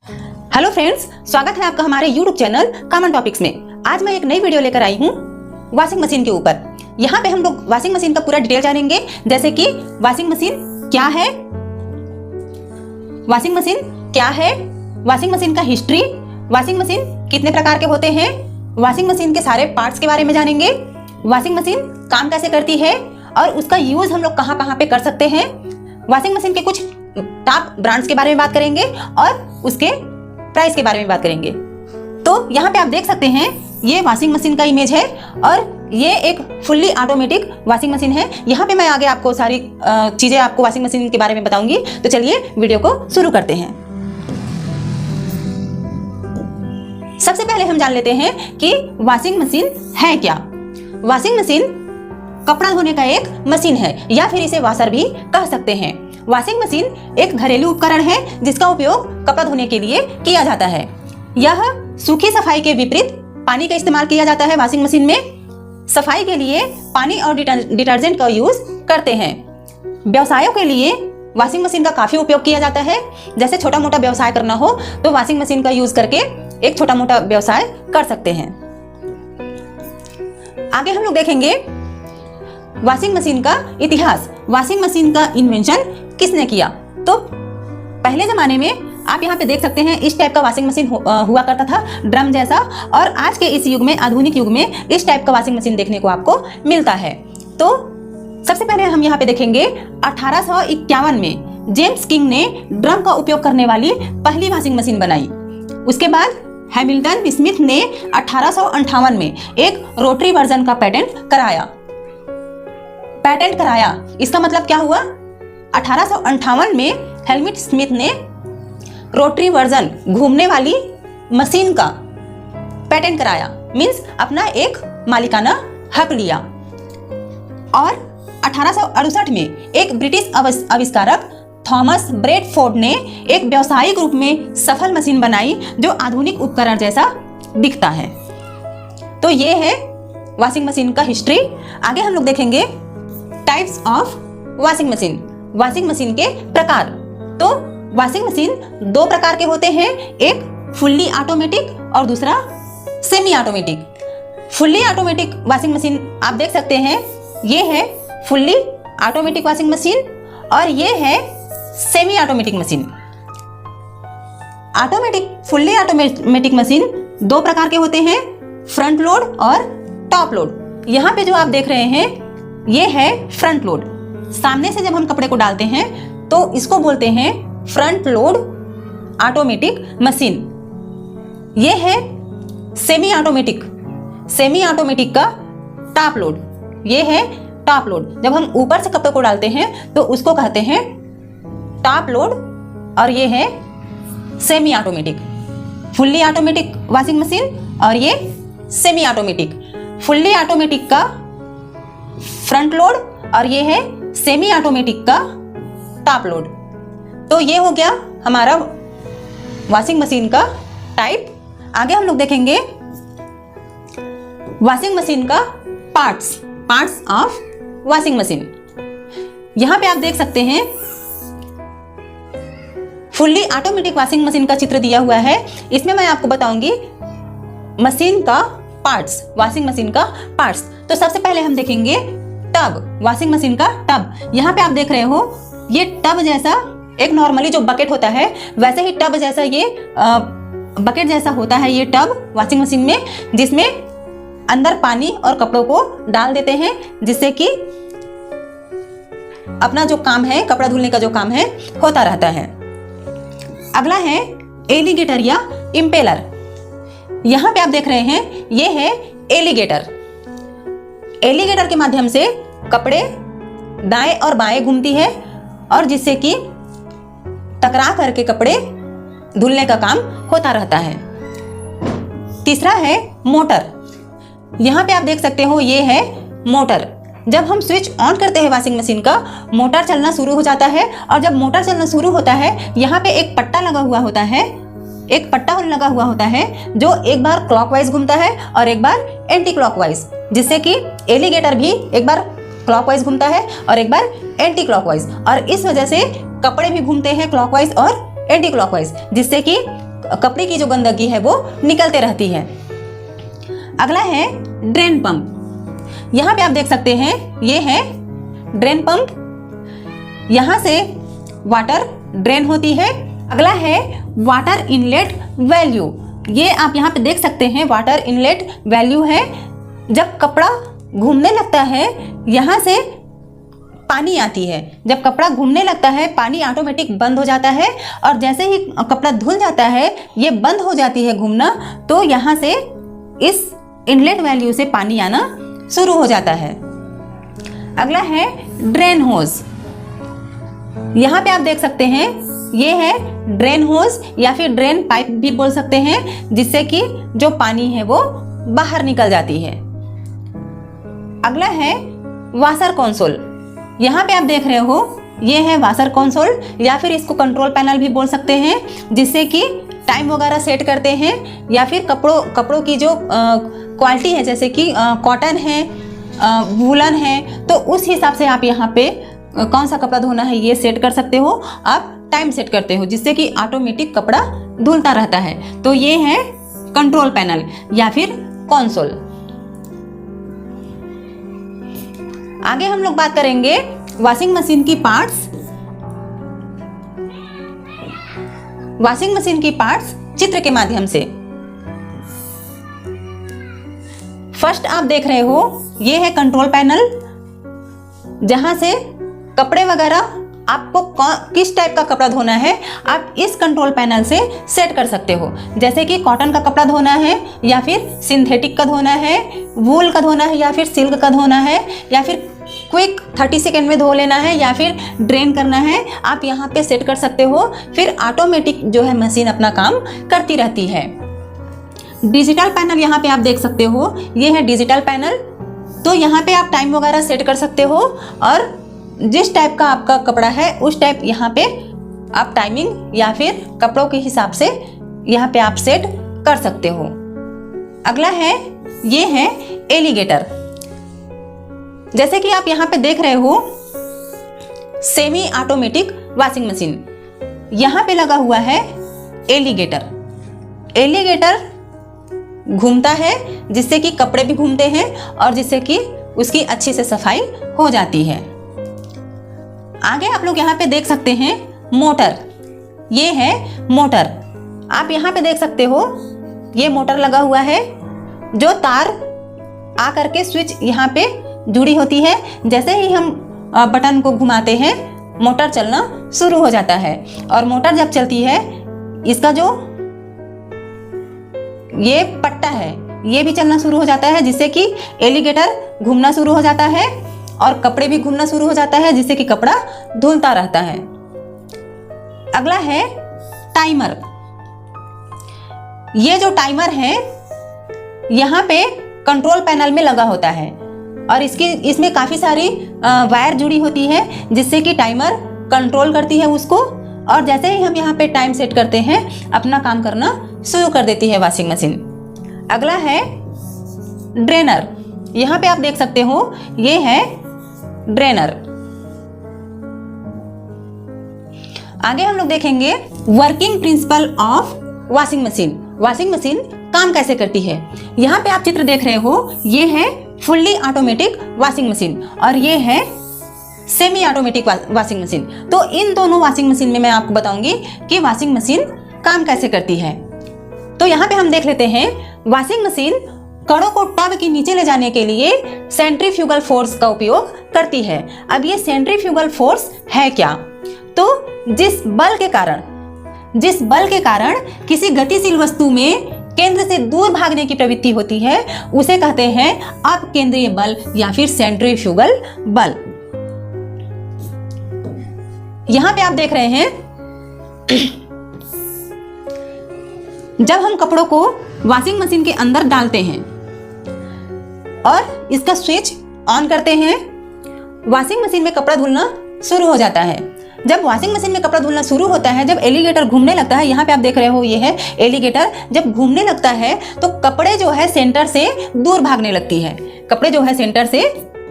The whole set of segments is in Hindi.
हेलो फ्रेंड्स, स्वागत है आपका हमारे YouTube चैनल कॉमन टॉपिक्स में। आज मैं एक नई वीडियो लेकर आई हूँ वॉशिंग मशीन के ऊपर। यहाँ पे हम लोग वॉशिंग मशीन का पूरा डिटेल जानेंगे, जैसे कि वॉशिंग मशीन क्या है, वॉशिंग मशीन क्या है, वॉशिंग मशीन का हिस्ट्री, वॉशिंग मशीन कितने प्रकार के होते हैं, वॉशिंग मशीन के सारे पार्ट्स के बारे में जानेंगे, वॉशिंग मशीन काम कैसे करती है और उसका यूज हम लोग कहाँ कहाँ पे कर सकते हैं, वॉशिंग मशीन के कुछ टॉप ब्रांड्स के बारे में बात करेंगे और उसके प्राइस के बारे में बात करेंगे। तो यहाँ पे आप देख सकते हैं ये वॉशिंग मशीन का इमेज है और ये एक फुल्ली ऑटोमेटिक वॉशिंग मशीन है। यहाँ पे मैं आगे आपको सारी चीजें आपको वॉशिंग मशीन के बारे में बताऊंगी। तो चलिए वीडियो को शुरू करते हैं। सबसे पहले हम जान लेते हैं कि वॉशिंग मशीन है क्या। वॉशिंग मशीन कपड़ा धोने का एक मशीन है या फिर इसे वॉशर भी कह सकते हैं। वॉशिंग मशीन एक घरेलू उपकरण है जिसका उपयोग कपड़ा धोने के लिए किया जाता है। यह सूखी सफाई के विपरीत पानी का इस्तेमाल किया जाता है। वॉशिंग मशीन में सफाई के लिए पानी और डिटर्जेंट का यूज करते हैं। व्यवसायों के लिए वॉशिंग मशीन का काफी उपयोग किया जाता है। जैसे छोटा मोटा व्यवसाय करना हो तो वॉशिंग मशीन का यूज करके एक छोटा मोटा व्यवसाय कर सकते हैं। आगे हम लोग देखेंगे वॉशिंग मशीन का इतिहास। वॉशिंग मशीन का इन्वेंशन किसने किया? तो पहले जमाने में आप यहाँ पे देख सकते हैं इस टाइप का वॉशिंग मशीन हुआ करता था, ड्रम जैसा। और आज के इस युग में, आधुनिक युग में, इस टाइप का वॉशिंग मशीन देखने को आपको मिलता है। तो सबसे पहले हम यहाँ पे देखेंगे 1851 में जेम्स किंग ने ड्रम का उपयोग करने वाली पहली वॉशिंग मशीन बनाई। उसके बाद हैमिल्टन स्मिथ ने 1858 में एक रोटरी वर्जन का पेटेंट कराया। इसका मतलब क्या हुआ? 1858 में हेलमिट स्मिथ ने रोटरी वर्जन, घूमने वाली मशीन का पेटेंट कराया, मींस अपना एक मालिकाना हक लिया। और 1868 में एक ब्रिटिश आविष्कारक थॉमस ब्रेडफोर्ड ने एक व्यावसायिक रूप में सफल मशीन बनाई जो आधुनिक उपकरण जैसा दिखता है। तो ये है वॉशिंग मशीन का हिस्ट्री। आगे हम लोग देखेंगे types of washing machine, washing machine के प्रकार। तो वॉशिंग मशीन दो प्रकार के होते हैं, एक फुल्ली ऑटोमेटिक और दूसरा semi automatic. Fully automatic washing machine आप देख सकते हैं, ये है फुल्ली ऑटोमेटिक वॉशिंग मशीन और ये है semi automatic machine. Fully automatic machine दो प्रकार के होते हैं, फ्रंट लोड और टॉप लोड। यहाँ पे जो आप देख रहे हैं ये है फ्रंट लोड। सामने से जब हम कपड़े को डालते हैं तो इसको बोलते हैं फ्रंट लोड ऑटोमेटिक मशीन। ये है सेमी ऑटोमेटिक का टॉप लोड। ये है टॉप लोड। जब हम ऊपर से कपड़े को डालते हैं तो उसको कहते हैं टॉप लोड और ये है semi automatic. Fully automatic washing machine और ये सेमी ऑटोमेटिक। फुल्ली ऑटोमेटिक का फ्रंट लोड और ये है सेमी ऑटोमेटिक का टॉप लोड। तो ये हो गया हमारा वॉशिंग मशीन का टाइप। आगे हम लोग देखेंगे वॉशिंग मशीन का पार्ट्स ऑफ वॉशिंग मशीन। यहां पे आप देख सकते हैं फुल्ली ऑटोमेटिक वॉशिंग मशीन का चित्र दिया हुआ है। इसमें मैं आपको बताऊंगी मशीन का पार्ट्स, वॉशिंग मशीन का पार्ट्स। तो सबसे पहले हम देखेंगे टब, वॉशिंग मशीन का टब। यहाँ पे आप देख रहे हो ये टब जैसा, एक नॉर्मली जो बकेट होता है वैसे ही टब जैसा ये बकेट जैसा होता है ये टब वॉशिंग मशीन में, जिसमें अंदर पानी और कपड़ों को डाल देते हैं जिससे कि अपना जो काम है, कपड़ा धुलने का जो काम है, होता रहता है। अगला है एलिगेटर या इम्पेलर। यहाँ पे आप देख रहे हैं ये है एलिगेटर। एलिगेटर के माध्यम से कपड़े दाएं और बाएं घूमती है और जिससे कि टकरा करके कपड़े धुलने का काम होता रहता है। तीसरा है मोटर। यहाँ पे आप देख सकते हो ये है मोटर। जब हम स्विच ऑन करते हैं वॉशिंग मशीन का, मोटर चलना शुरू हो जाता है और जब मोटर चलना शुरू होता है यहाँ पे एक पट्टा लगा हुआ होता है, जो एक बार क्लॉकवाइज घूमता है और एक बार एंटी क्लॉकवाइज, जिससे कि एलिगेटर भी एक बार क्लॉकवाइज घूमता है और एक बार एंटी क्लॉकवाइज, और इस वजह से कपड़े भी घूमते हैं क्लॉकवाइज और एंटी क्लॉकवाइज, जिससे कि कपड़े की जो गंदगी है वो निकलते रहती है। अगला है ड्रेन पंप। यहाँ पे आप देख सकते हैं ये है ड्रेन पंप। यहाँ से वाटर ड्रेन होती है। अगला है वाटर इनलेट वैल्यू। ये आप यहाँ पे देख सकते हैं वाटर इनलेट वैल्यू है। जब कपड़ा घूमने लगता है यहाँ से पानी आती है। जब कपड़ा घूमने लगता है पानी ऑटोमेटिक बंद हो जाता है और जैसे ही कपड़ा धुल जाता है ये बंद हो जाती है घूमना, तो यहाँ से इस इनलेट वैल्यू से पानी आना शुरू हो जाता है। अगला है ड्रेन होज। यहाँ पे आप देख सकते हैं ये है ड्रेन होज या फिर ड्रेन पाइप भी बोल सकते हैं, जिससे कि जो पानी है वो बाहर निकल जाती है। अगला है वाशर कंसोल। यहाँ पे आप देख रहे हो ये है वाशर कंसोल या फिर इसको कंट्रोल पैनल भी बोल सकते हैं, जिससे कि टाइम वगैरह सेट करते हैं या फिर कपड़ों की जो क्वालिटी है, जैसे कि कॉटन है, वूलन है, तो उस हिसाब से आप यहाँ पे कौन सा कपड़ा धोना है ये सेट कर सकते हो। आप टाइम सेट करते हो जिससे कि ऑटोमेटिक कपड़ा धुलता रहता है। तो ये है कंट्रोल पैनल या फिर कंसोल। आगे हम लोग बात करेंगे वॉशिंग मशीन की पार्ट्स। वॉशिंग मशीन की पार्ट्स चित्र के माध्यम से। फर्स्ट आप देख रहे हो ये है कंट्रोल पैनल, जहां से कपड़े वगैरह आपको किस टाइप का कपड़ा धोना है आप इस कंट्रोल पैनल से सेट कर सकते हो। जैसे कि कॉटन का कपड़ा धोना है या फिर सिंथेटिक का धोना है, वूल का धोना है या फिर सिल्क का धोना है, या फिर क्विक 30 सेकेंड में धो लेना है या फिर ड्रेन करना है, आप यहाँ पे सेट कर सकते हो। फिर ऑटोमेटिक जो है मशीन अपना काम करती रहती है। डिजिटल पैनल यहाँ पे आप देख सकते हो, ये है डिजिटल पैनल। तो यहाँ पे आप टाइम वगैरह सेट कर सकते हो और जिस टाइप का आपका कपड़ा है उस टाइप यहाँ पे आप टाइमिंग या फिर कपड़ों के हिसाब से यहाँ पे आप सेट कर सकते हो। अगला है ये है एलिगेटर। जैसे कि आप यहाँ पे देख रहे हो सेमी ऑटोमेटिक वॉशिंग मशीन, यहाँ पे लगा हुआ है एलिगेटर। एलिगेटर घूमता है जिससे कि कपड़े भी घूमते हैं और जिससे कि उसकी अच्छी से सफाई हो जाती है। आगे आप लोग यहाँ पे देख सकते हैं मोटर। ये है मोटर। आप यहाँ पे देख सकते हो ये मोटर लगा हुआ है, जो तार आ करके स्विच यहाँ पे जुड़ी होती है। जैसे ही हम बटन को घुमाते हैं मोटर चलना शुरू हो जाता है। और मोटर जब चलती है इसका जो ये पट्टा है ये भी चलना शुरू हो जाता है, जिससे कि एलिगेटर घूमना शुरू हो जाता है और कपड़े भी घूमना शुरू हो जाता है, जिससे कि कपड़ा धुलता रहता है। अगला है टाइमर। ये जो टाइमर है यहाँ पे कंट्रोल पैनल में लगा होता है और इसमें काफी सारी वायर जुड़ी होती है, जिससे कि टाइमर कंट्रोल करती है उसको। और जैसे ही हम यहाँ पे टाइम सेट करते हैं अपना काम करना शुरू कर देती है वॉशिंग मशीन। अगला है ड्रेनर। यहाँ पे आप देख सकते हो ये है ड्रेनर। आगे हम लोग देखेंगे working principle of washing machine. Washing machine काम कैसे करती है। यहाँ पे आप चित्र देख रहे हो ये है फुल्ली ऑटोमेटिक वॉशिंग मशीन और ये है सेमी ऑटोमेटिक वॉशिंग मशीन। तो इन दोनों वॉशिंग मशीन में मैं आपको बताऊंगी कि वॉशिंग मशीन काम कैसे करती है। तो यहाँ पे हम देख लेते हैं वॉशिंग मशीन कणों को टब के नीचे ले जाने के लिए सेंट्रीफ्यूगल फोर्स का उपयोग करती है। अब ये सेंट्रीफ्यूगल फोर्स है क्या? तो जिस बल के कारण किसी गतिशील वस्तु में केंद्र से दूर भागने की प्रवृत्ति होती है उसे कहते हैं अपकेंद्रीय बल या फिर सेंट्रीफ्यूगल बल। यहां पे आप देख रहे हैं जब हम कपड़ों को वॉशिंग मशीन के अंदर डालते हैं और इसका स्विच ऑन करते हैं, वॉशिंग मशीन में कपड़ा धुलना शुरू हो जाता है। जब वॉशिंग मशीन में कपड़ा धुलना शुरू होता है, जब एलिगेटर घूमने लगता है, यहाँ पे आप देख रहे हो ये है एलिगेटर, जब घूमने लगता है तो कपड़े जो है सेंटर से दूर भागने लगती है। कपड़े जो है सेंटर से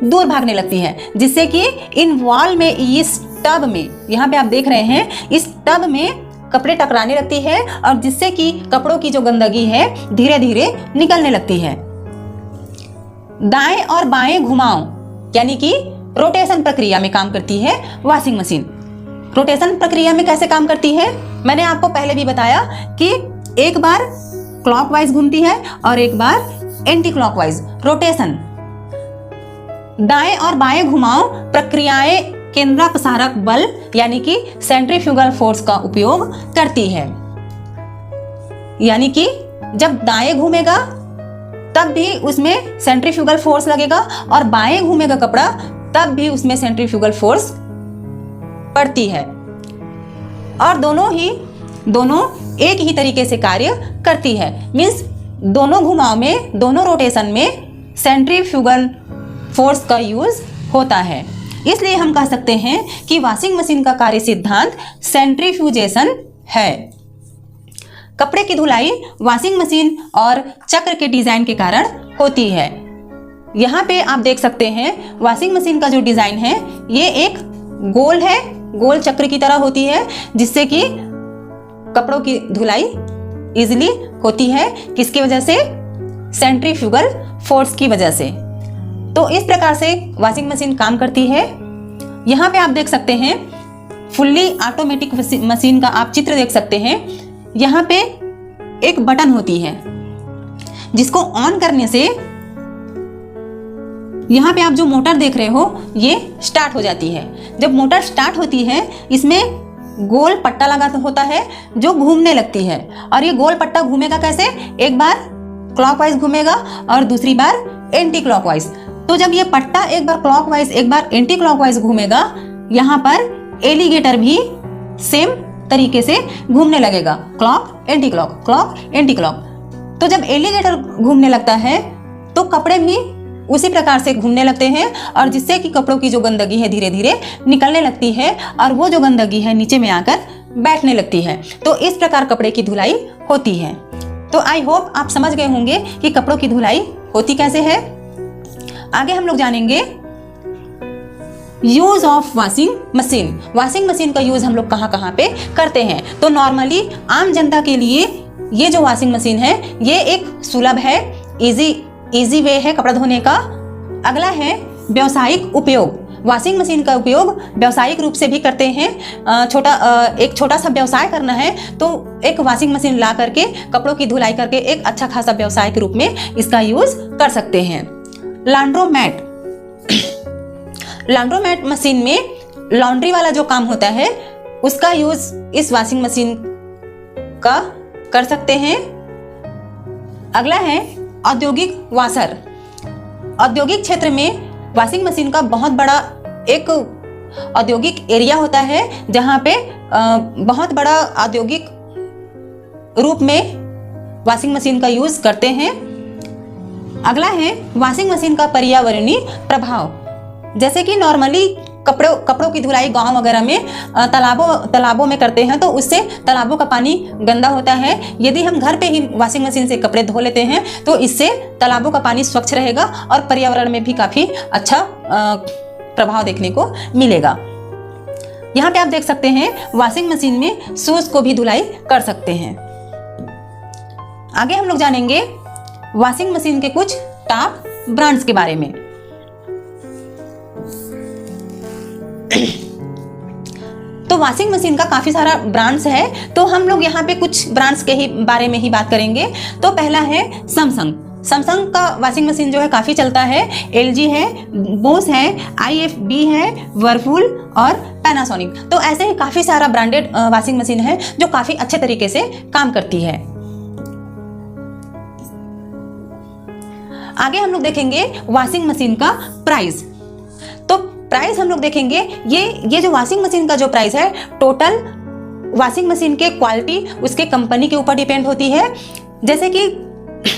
दूर भागने लगती है, जिससे कि इन वॉल में, इस टब में, यहाँ पे आप देख रहे हैं इस टब में कपड़े टकराने लगती है और जिससे कि कपड़ों की जो गंदगी है धीरे धीरे निकलने लगती है। दाएं और बाएं घुमाओ यानी कि रोटेशन प्रक्रिया में काम करती है वॉशिंग मशीन। रोटेशन प्रक्रिया में कैसे काम करती है, मैंने आपको पहले भी बताया कि एक बार क्लॉकवाइज घूमती है और एक बार एंटी क्लॉकवाइज। रोटेशन, दाएं और बाएं घुमाओ प्रक्रियाएं केंद्रापसारक बल यानी कि सेंट्रीफ्यूगल फोर्स का उपयोग करती है। यानी कि जब दाएं घूमेगा तब भी उसमें सेंट्रीफ्यूगल फोर्स लगेगा और बाएं घूमेगा कपड़ा तब भी उसमें सेंट्रीफ्यूगल फोर्स पड़ती है और दोनों एक ही तरीके से कार्य करती है। मींस दोनों घुमाव में, दोनों रोटेशन में सेंट्रीफ्यूगल फोर्स का यूज होता है। इसलिए हम कह सकते हैं कि वॉशिंग मशीन का कार्य सिद्धांत सेंट्रीफ्यूजेशन है। कपड़े की धुलाई वॉशिंग मशीन और चक्र के डिजाइन के कारण होती है। यहाँ पे आप देख सकते हैं वॉशिंग मशीन का जो डिजाइन है ये एक गोल है, गोल चक्र की तरह होती है जिससे कि कपड़ों की धुलाई इजीली होती है। किसकी वजह से? सेंट्रीफ्यूगल फोर्स की वजह से। तो इस प्रकार से वॉशिंग मशीन काम करती है। यहाँ पे आप देख सकते हैं फुल्ली ऑटोमेटिक मशीन का आप चित्र देख सकते हैं। यहाँ पे एक बटन होती है जिसको ऑन करने से यहाँ पे आप जो मोटर देख रहे हो ये स्टार्ट हो जाती है। जब मोटर स्टार्ट होती है इसमें गोल पट्टा लगा होता है जो घूमने लगती है और ये गोल पट्टा घूमेगा कैसे? एक बार क्लॉकवाइज घूमेगा और दूसरी बार एंटी क्लॉकवाइज। तो जब ये पट्टा एक बार क्लॉकवाइज एक बार एंटी क्लॉकवाइज घूमेगा यहाँ पर एलिगेटर भी सेम तरीके से घूमने लगेगा, clock anti clock, clock anti clock. तो जब एलिगेटर घूमने लगता है तो कपड़े भी उसी प्रकार से घूमने लगते हैं और जिससे कि कपड़ों की जो गंदगी है धीरे धीरे निकलने लगती है और वो जो गंदगी है नीचे में आकर बैठने लगती है। तो इस प्रकार कपड़े की धुलाई होती है। तो आई होप आप समझ गए होंगे कि कपड़ों की धुलाई होती कैसे है। आगे हम लोग जानेंगे use of washing machine. Washing machine का यूज हम लोग कहाँ कहाँ पे करते हैं। तो नॉर्मली आम जनता के लिए ये जो वॉशिंग मशीन है ये एक सुलभ है, इजी वे है कपड़ा धोने का। अगला है व्यावसायिक उपयोग। वॉशिंग मशीन का उपयोग व्यावसायिक रूप से भी करते हैं। एक छोटा सा व्यवसाय करना है तो एक वॉशिंग मशीन ला करके कपड़ों की धुलाई करके एक अच्छा खासा व्यवसाय के रूप में इसका यूज कर सकते हैं। लॉन्ड्रोमैट, लॉन्ड्रोमैट मशीन में लॉन्ड्री वाला जो काम होता है उसका यूज इस वॉशिंग मशीन का कर सकते हैं। अगला है औद्योगिक वाशर। औद्योगिक क्षेत्र में वॉशिंग मशीन का बहुत बड़ा एक औद्योगिक एरिया होता है जहां पे बहुत बड़ा औद्योगिक रूप में वॉशिंग मशीन का यूज करते हैं। अगला है वॉशिंग मशीन का पर्यावरणीय प्रभाव। जैसे कि नॉर्मली कपड़ों की धुलाई गांव वगैरह में तालाबों में करते हैं तो उससे तालाबों का पानी गंदा होता है। यदि हम घर पे ही वॉशिंग मशीन से कपड़े धो लेते हैं तो इससे तालाबों का पानी स्वच्छ रहेगा और पर्यावरण में भी काफ़ी अच्छा प्रभाव देखने को मिलेगा। यहाँ पे आप देख सकते हैं वॉशिंग मशीन में शूज को भी धुलाई कर सकते हैं। आगे हम लोग जानेंगे वॉशिंग मशीन के कुछ टॉप ब्रांड्स के बारे में। तो वॉशिंग मशीन का काफ़ी सारा ब्रांड्स है तो हम लोग यहाँ पे कुछ ब्रांड्स के ही बारे में ही बात करेंगे। तो पहला है सैमसंग। सैमसंग का वॉशिंग मशीन जो है काफ़ी चलता है। LG है, बोस है, IFB है, वर्लपूल और पैनासोनिक। तो ऐसे ही काफ़ी सारा ब्रांडेड वॉशिंग मशीन है जो काफ़ी अच्छे तरीके से काम करती है। आगे हम लोग देखेंगे वॉशिंग मशीन का प्राइस। तो प्राइस हम लोग देखेंगे ये जो वॉशिंग मशीन का जो प्राइस है टोटल वॉशिंग मशीन के क्वालिटी उसके कंपनी के ऊपर डिपेंड होती है। जैसे कि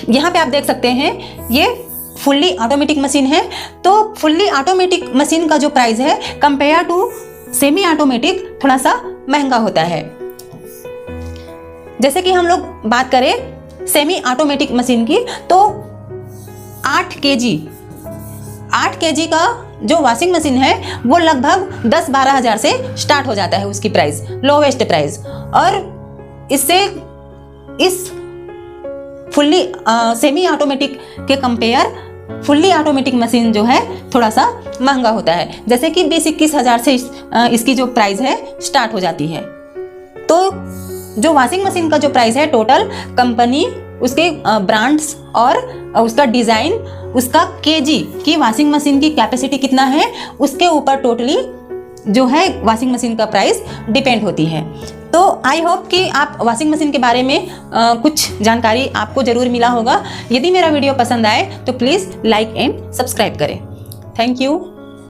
यहाँ पे आप देख सकते हैं ये फुल्ली ऑटोमेटिक मशीन है तो फुल्ली ऑटोमेटिक मशीन का जो प्राइस है कंपेयर टू सेमी ऑटोमेटिक थोड़ा सा महंगा होता है। जैसे कि हम लोग बात करें सेमी ऑटोमेटिक मशीन की तो 8 kg का जो वॉशिंग मशीन है वो लगभग 10-12 हज़ार से स्टार्ट हो जाता है उसकी प्राइस, लोवेस्ट प्राइस। और इससे इस फुल्ली सेमी ऑटोमेटिक के कंपेयर फुल्ली ऑटोमेटिक मशीन जो है थोड़ा सा महंगा होता है, जैसे कि 20-21 हज़ार से इसकी जो प्राइस है स्टार्ट हो जाती है। तो जो वॉशिंग मशीन का जो प्राइस है टोटल कंपनी, उसके ब्रांड्स और उसका डिज़ाइन, उसका केजी की वॉशिंग मशीन की कैपेसिटी कितना है, उसके ऊपर टोटली जो है वॉशिंग मशीन का प्राइस डिपेंड होती है। तो आई होप कि आप वॉशिंग मशीन के बारे में कुछ जानकारी आपको ज़रूर मिला होगा। यदि मेरा वीडियो पसंद आए तो प्लीज़ लाइक एंड सब्सक्राइब करें। Thank you.